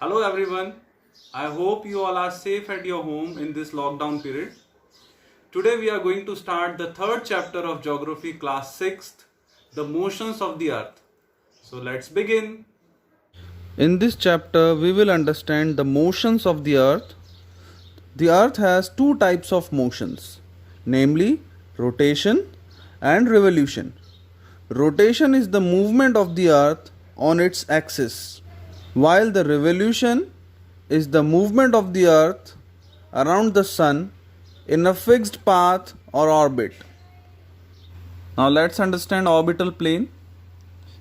Hello everyone. I hope you all are safe at your home in this lockdown period. Today we are going to start the third chapter of Geography class 6th, the motions of the earth. So let's begin. In this chapter, we will understand the motions of the earth. The earth has two types of motions, namely rotation and revolution. Rotation is the movement of the earth on its axis, while the revolution is the movement of the earth around the sun in a fixed path or orbit. Now let's understand orbital plane.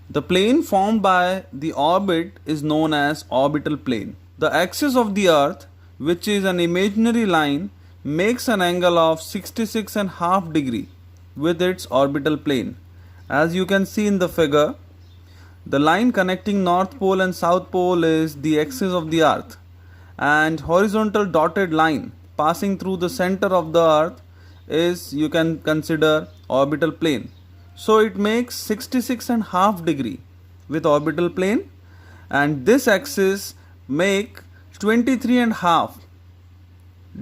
The plane formed by the orbit is known as orbital plane. The axis of the earth, which is an imaginary line, makes an angle of 66.5 degree with its orbital plane. As you can see in the figure, the line connecting North Pole and South Pole is the axis of the earth, and horizontal dotted line passing through the center of the earth is, you can consider, orbital plane. So it makes 66.5 degree with orbital plane, and this axis make 23.5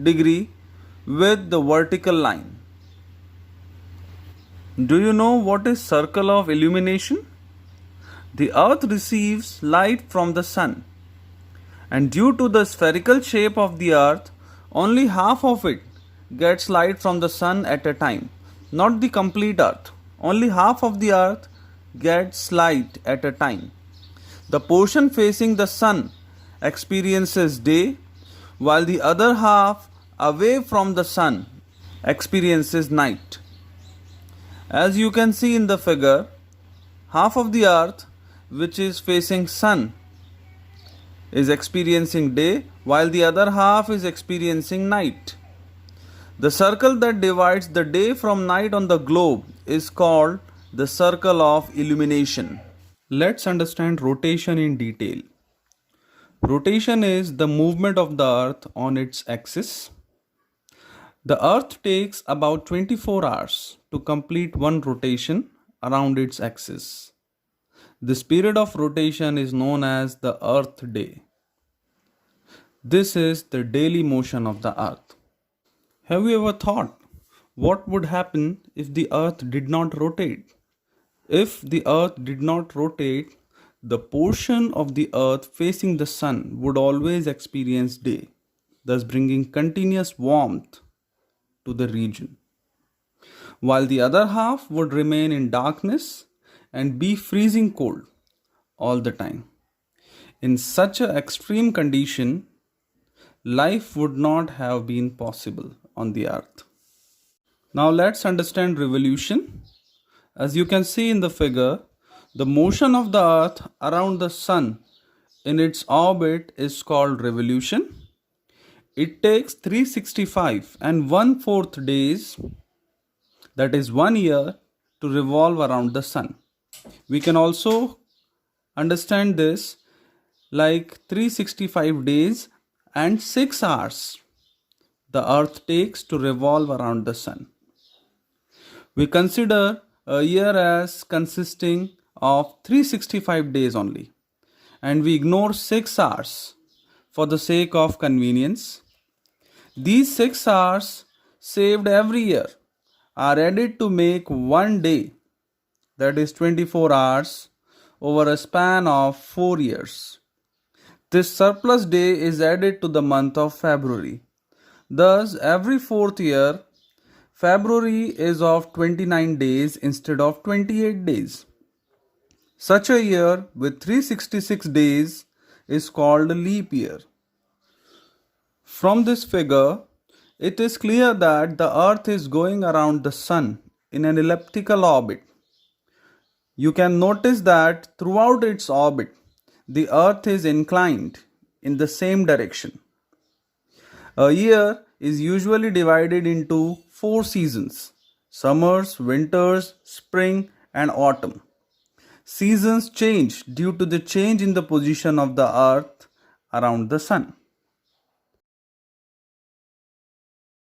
degree with the vertical line. Do you know what is circle of illumination? The earth receives light from the sun, and due to the spherical shape of the earth, only half of it gets light from the sun at a time, not the complete earth. Only half of the earth gets light at a time. The portion facing the sun experiences day, while the other half away from the sun experiences night. As you can see in the figure, half of the earth which is facing sun is experiencing day, while the other half is experiencing night. The circle that divides the day from night on the globe is called the circle of illumination. Let's understand rotation in detail. Rotation is the movement of the earth on its axis. The earth takes about 24 hours to complete one rotation around its axis. This period of rotation is known as the earth day. This is the daily motion of the earth. Have you ever thought what would happen if the earth did not rotate? If the earth did not rotate, the portion of the earth facing the sun would always experience day, thus bringing continuous warmth to the region, while the other half would remain in darkness and be freezing cold all the time. In such an extreme condition, life would not have been possible on the earth. Now let's understand revolution. As you can see in the figure, the motion of the earth around the sun in its orbit is called revolution. It takes 365 and 1/4 days, that is 1 year, to revolve around the sun. We can also understand this like 365 days and 6 hours the earth takes to revolve around the sun. We consider a year as consisting of 365 days only, and we ignore 6 hours for the sake of convenience. These 6 hours saved every year are added to make one day, that is 24 hours, over a span of 4 years. This surplus day is added to the month of February. Thus, every fourth year, February is of 29 days instead of 28 days. Such a year with 366 days is called a leap year. From this figure, it is clear that the earth is going around the sun in an elliptical orbit. You can notice that throughout its orbit, the earth is inclined in the same direction. A year is usually divided into 4 seasons: summers, winters, spring, and autumn. Seasons change due to the change in the position of the earth around the sun.